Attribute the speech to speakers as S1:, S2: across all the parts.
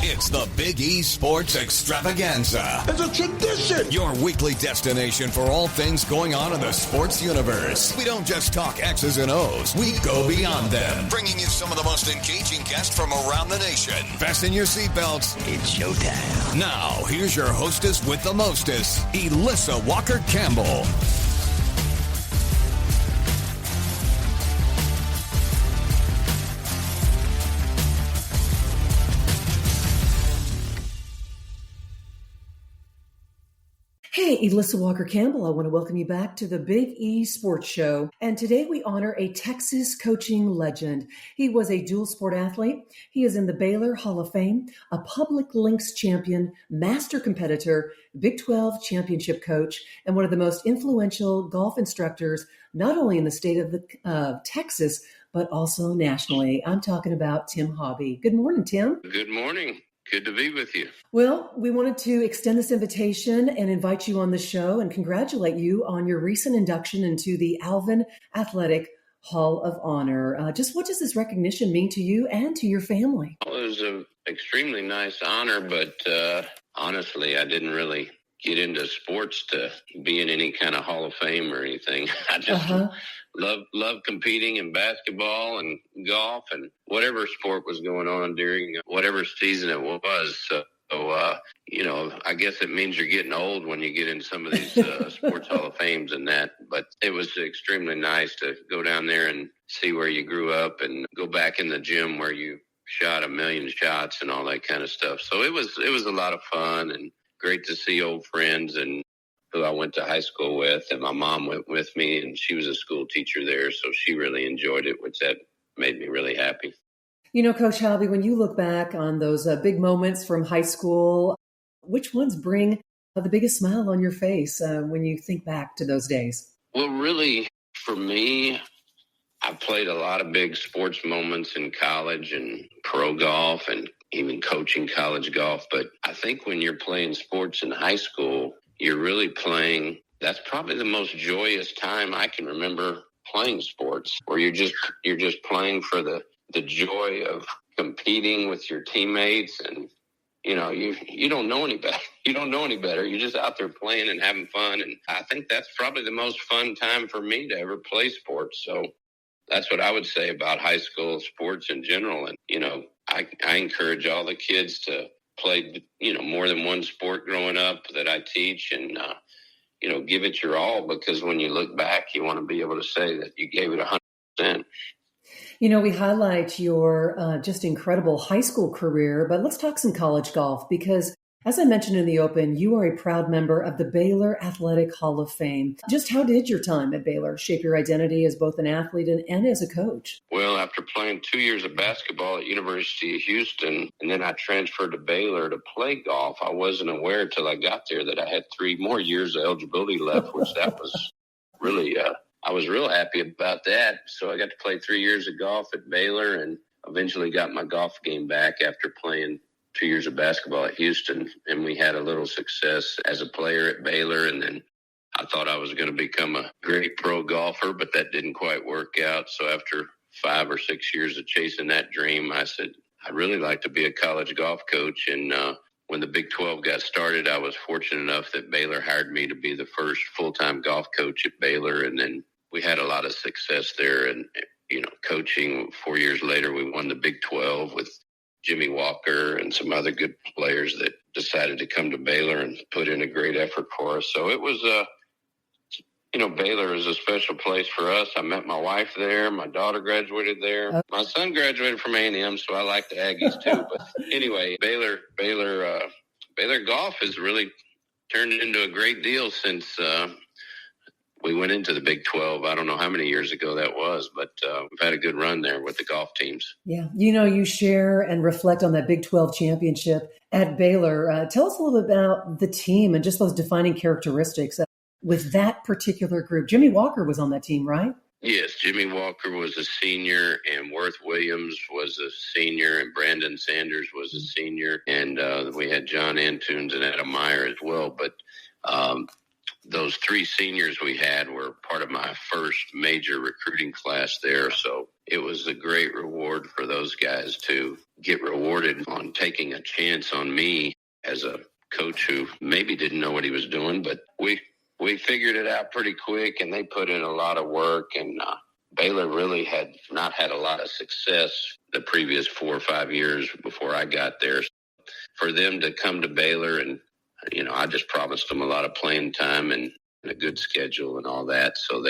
S1: It's the Big E Sports Extravaganza.
S2: It's a tradition.
S1: Your weekly destination for all things going on in the sports universe. We don't just talk X's and O's. We go beyond them. Bringing you some of the most engaging guests from around the nation. Fasten your seatbelts. It's showtime. Now, here's your hostess with the mostest, Elissa Walker Campbell.
S3: Hey, Elissa Walker Campbell. I want to welcome you back to the Big E Sports Show. And today we honor a Texas coaching legend. He was a dual sport athlete. He is in the Baylor Hall of Fame, a public links champion, master competitor, Big 12 championship coach, and one of the most influential golf instructors, not only in the state of Texas, but also nationally. I'm talking about Tim Hobby. Good morning, Tim.
S4: Good morning. Good to be with you.
S3: Well, we wanted to extend this invitation and invite you on the show and congratulate you on your recent induction into the Alvin Athletic Hall of Honor. Just what does this recognition mean to you and to your family?
S4: Well, it was an extremely nice honor, but honestly, I didn't really get into sports to be in any kind of Hall of Fame or anything. I just love competing in basketball and golf and whatever sport was going on during whatever season it was. So, I guess it means you're getting old when you get in some of these sports Hall of Fames and that. But it was extremely nice to go down there and see where you grew up and go back in the gym where you shot 1 million shots and all that kind of stuff. So it was a lot of fun and great to see old friends and who I went to high school with, and my mom went with me, and she was a school teacher there, so she really enjoyed it, which that made me really happy.
S3: You know, Coach Hobby, when you look back on those big moments from high school, which ones bring the biggest smile on your face when you think back to those days?
S4: Well, really, for me, I played a lot of big sports moments in college and pro golf and even coaching college golf, but I think when you're playing sports in high school, you're really playing. That's probably the most joyous time I can remember playing sports, where you're just playing for the joy of competing with your teammates, and you don't know any better. You don't know any better. You're just out there playing and having fun, and I think that's probably the most fun time for me to ever play sports. So that's what I would say about high school sports in general. And I encourage all the kids to play, more than one sport growing up that I teach, and, give it your all, because when you look back, you want to be able to say that you gave it 100%.
S3: We highlight your just incredible high school career, but let's talk some college golf, because as I mentioned in the open, you are a proud member of the Baylor Athletic Hall of Fame. Just how did your time at Baylor shape your identity as both an athlete and as a coach?
S4: Well, after playing 2 years of basketball at University of Houston, and then I transferred to Baylor to play golf, I wasn't aware till I got there that I had 3 more years of eligibility left, which that was really, I was real happy about that. So I got to play 3 years of golf at Baylor and eventually got my golf game back after playing 2 years of basketball at Houston, and we had a little success as a player at Baylor, and then I thought I was going to become a great pro golfer, but that didn't quite work out. So after 5 or 6 years of chasing that dream, I said, I'd really like to be a college golf coach. And when the Big 12 got started, I was fortunate enough that Baylor hired me to be the first full-time golf coach at Baylor, and then we had a lot of success there. And, coaching 4 years later, we won the Big 12 with Jimmy Walker and some other good players that decided to come to Baylor and put in a great effort for us. So it was, Baylor is a special place for us. I met my wife there. My daughter graduated there. My son graduated from A&M, so I like the Aggies too. But anyway, Baylor golf has really turned into a great deal since we went into the Big 12. I don't know how many years ago that was, but we've had a good run there with the golf teams.
S3: Yeah. You share and reflect on that Big 12 championship at Baylor. Tell us a little bit about the team and just those defining characteristics with that particular group. Jimmy Walker was on that team, right?
S4: Yes, Jimmy Walker was a senior, and Worth Williams was a senior, and Brandon Sanders was a senior, and we had John Antunes and Adam Meyer as well. But those 3 seniors we had were part of my first major recruiting class there. So it was a great reward for those guys to get rewarded on taking a chance on me as a coach who maybe didn't know what he was doing, but we figured it out pretty quick, and they put in a lot of work, and Baylor really had not had a lot of success the previous 4 or 5 years before I got there. For them to come to Baylor, and I just promised them a lot of playing time and a good schedule and all that. So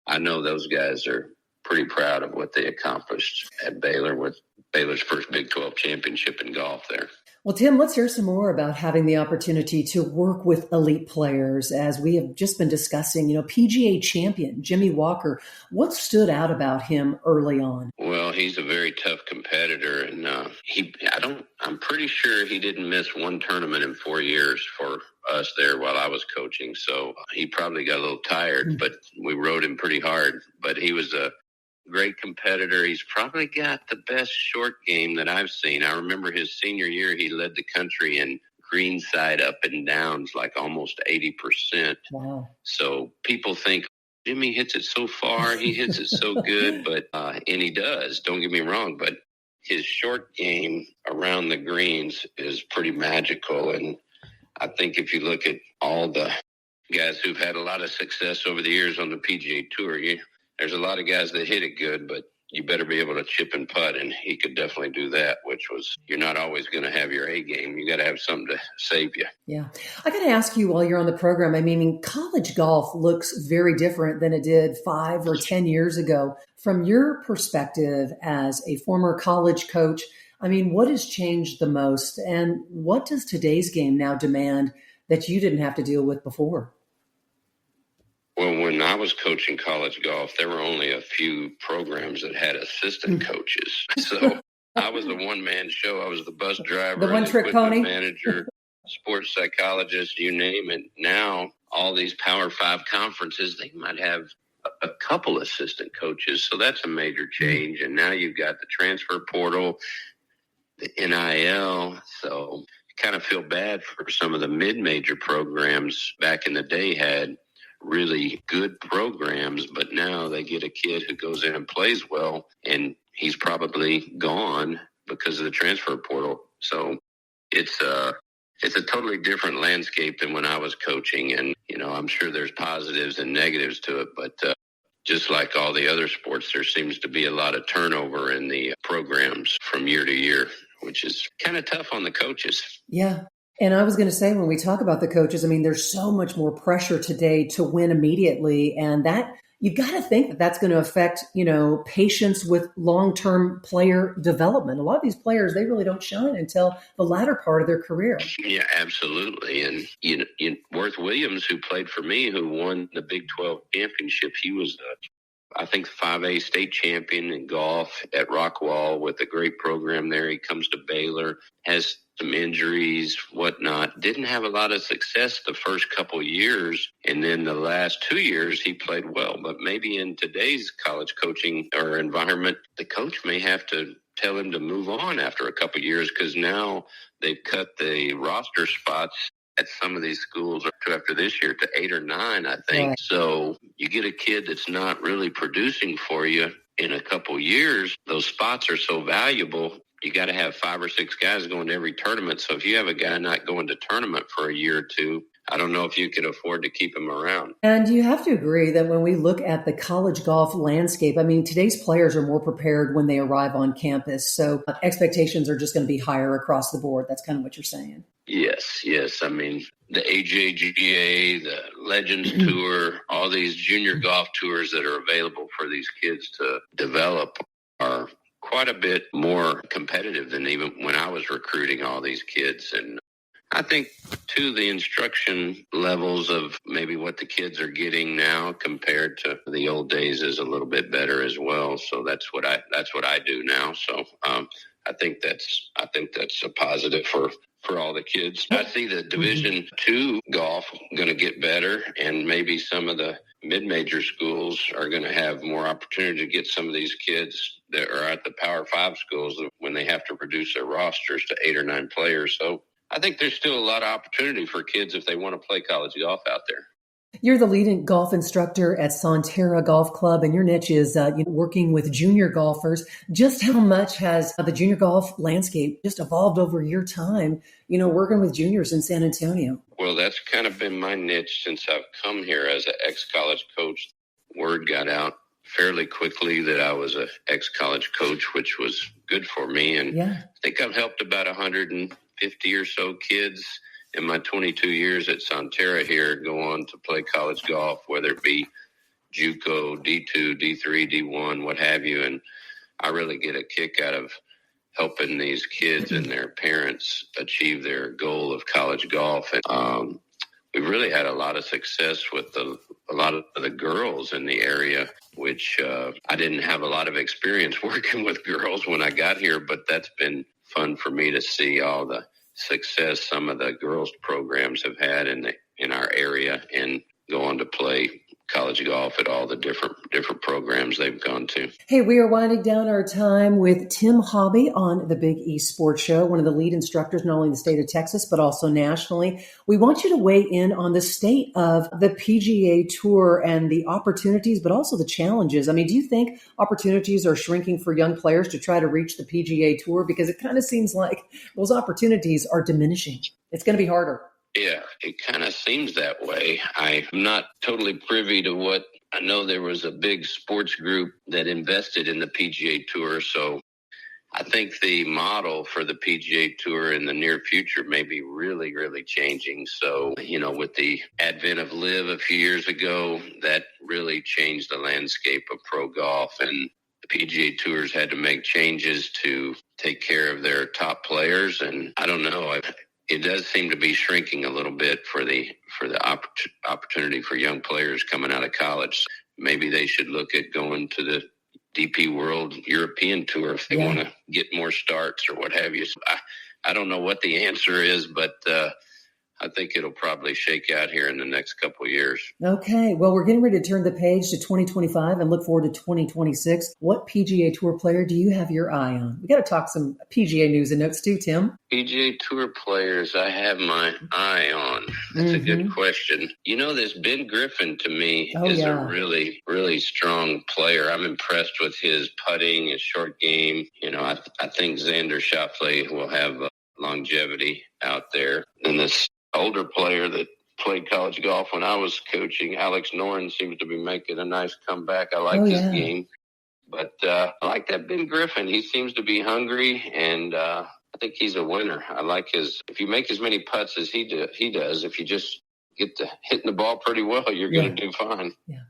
S4: I know those guys are pretty proud of what they accomplished at Baylor with Baylor's first Big 12 championship in golf there.
S3: Well, Tim, let's hear some more about having the opportunity to work with elite players. As we have just been discussing, PGA champion Jimmy Walker. What stood out about him early on?
S4: Well, he's a very tough competitor, and I'm pretty sure he didn't miss one tournament in 4 years for us there while I was coaching. So he probably got a little tired, but we rode him pretty hard. But he was a great competitor. He's probably got the best short game that I've seen. I remember his senior year, he led the country in greenside up and downs like almost 80%.
S3: Wow.
S4: So people think Jimmy hits it so far, he hits it so good, and he does, don't get me wrong, but his short game around the greens is pretty magical. And I think if you look at all the guys who've had a lot of success over the years on the PGA Tour, there's a lot of guys that hit it good, but you better be able to chip and putt, and he could definitely do that, which was, you're not always going to have your A game. You got to have something to save you.
S3: Yeah. I got to ask you while you're on the program, college golf looks very different than it did 5 or 10 years ago. From your perspective as a former college coach, what has changed the most, and what does today's game now demand that you didn't have to deal with before?
S4: Well, when I was coaching college golf, there were only a few programs that had assistant coaches. So I was a one-man show. I was the bus driver,
S3: the one-trick pony,
S4: manager, sports psychologist, you name it. Now, all these Power 5 conferences, they might have a couple assistant coaches. So that's a major change. And now you've got the transfer portal, the NIL. So you kind of feel bad for some of the mid-major programs back in the day had really good programs, but now they get a kid who goes in and plays well, and he's probably gone because of the transfer portal. So it's a totally different landscape than when I was coaching. And, I'm sure there's positives and negatives to it, but just like all the other sports, there seems to be a lot of turnover in the programs from year to year, which is kind of tough on the coaches.
S3: Yeah. And I was going to say, when we talk about the coaches, there's so much more pressure today to win immediately. And that you've got to think that that's going to affect, patience with long-term player development. A lot of these players, they really don't shine until the latter part of their career.
S4: Yeah, absolutely. And, Worth Williams, who played for me, who won the Big 12 championship, he was I think 5A state champion in golf at Rockwall with a great program there. He comes to Baylor, has some injuries, whatnot. Didn't have a lot of success the first couple years. And then the last 2 years, he played well. But maybe in today's college coaching or environment, the coach may have to tell him to move on after a couple years, because now they've cut the roster spots at some of these schools after this year to 8 or 9, I think. Right. So you get a kid that's not really producing for you in a couple years. Those spots are so valuable. You got to have 5 or 6 guys going to every tournament. So if you have a guy not going to tournament for a year or two, I don't know if you can afford to keep him around.
S3: And you have to agree that when we look at the college golf landscape, today's players are more prepared when they arrive on campus. So expectations are just going to be higher across the board. That's kind of what you're saying.
S4: Yes. The AJGA, the Legends Tour, all these junior golf tours that are available for these kids to develop are quite a bit more competitive than even when I was recruiting all these kids. And I think, too, the instruction levels of maybe what the kids are getting now compared to the old days is a little bit better as well. So that's what I do now. So I think that's a positive for all the kids. I see the Division II golf going to get better, and maybe some of the mid-major schools are going to have more opportunity to get some of these kids that are at the Power 5 schools when they have to reduce their rosters to 8 or 9 players. So I think there's still a lot of opportunity for kids if they want to play college golf out there.
S3: You're the lead golf instructor at Sonterra Golf Club, and your niche is working with junior golfers. Just how much has the junior golf landscape just evolved over your time, working with juniors in San Antonio?
S4: Well, that's kind of been my niche since I've come here as an ex-college coach. Word got out fairly quickly that I was an ex-college coach, which was good for me. And I think I've helped about 150 or so kids in my 22 years at Sonterra here go on to play college golf, whether it be JUCO, D2, D3, D1, what have you. And I really get a kick out of helping these kids and their parents achieve their goal of college golf. And we've really had a lot of success with a lot of the girls in the area, which I didn't have a lot of experience working with girls when I got here, but that's been fun for me to see all the success some of the girls programs have had in our area and go on to play college golf at all the different programs they've gone to.
S3: Hey, we are winding down our time with Tim Hobby on the Big East Sports Show, one of the lead instructors, not only in the state of Texas, but also nationally. We want you to weigh in on the state of the PGA Tour and the opportunities, but also the challenges. I mean, do you think opportunities are shrinking for young players to try to reach the PGA Tour? Because it kind of seems like those opportunities are diminishing. It's going to be harder.
S4: Yeah, it kind of seems that way. I'm not totally privy to what I know. There was a big sports group that invested in the PGA Tour. So I think the model for the PGA Tour in the near future may be really, really changing. So, with the advent of LIV a few years ago, that really changed the landscape of pro golf. And the PGA Tours had to make changes to take care of their top players. And I don't know. It does seem to be shrinking a little bit for the opportunity for young players coming out of college. Maybe they should look at going to the DP World European Tour if they want to get more starts or what have you. So I don't know what the answer is, but I think it'll probably shake out here in the next couple of years.
S3: Okay. Well, we're getting ready to turn the page to 2025 and look forward to 2026. What PGA Tour player do you have your eye on? We got to talk some PGA news and notes too, Tim.
S4: PGA Tour players I have my eye on. That's a good question. This Ben Griffin to me is a really, really strong player. I'm impressed with his putting, his short game. I think Xander Schauffele will have longevity out there. And this older player that played college golf when I was coaching, Alex Noren, seems to be making a nice comeback. I like his game. But I like that Ben Griffin. He seems to be hungry, and I think he's a winner. I like if you make as many putts as he does, if you just get to hitting the ball pretty well, you're going to do fine. Yeah.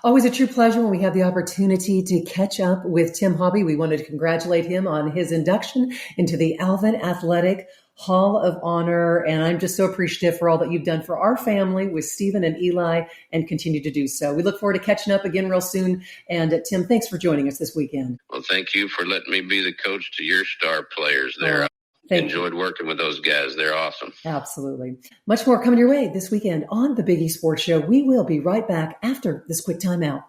S3: Always a true pleasure when we have the opportunity to catch up with Tim Hobby. We wanted to congratulate him on his induction into the Alvin Athletic Hall of Honor. And I'm just so appreciative for all that you've done for our family with Stephen and Eli and continue to do so. We look forward to catching up again real soon. And Tim, thanks for joining us this weekend.
S4: Well, thank you for letting me be the coach to your star players there. Enjoyed working with those guys. They're awesome.
S3: Absolutely. Much more coming your way this weekend on the Big East Sports Show. We will be right back after this quick timeout.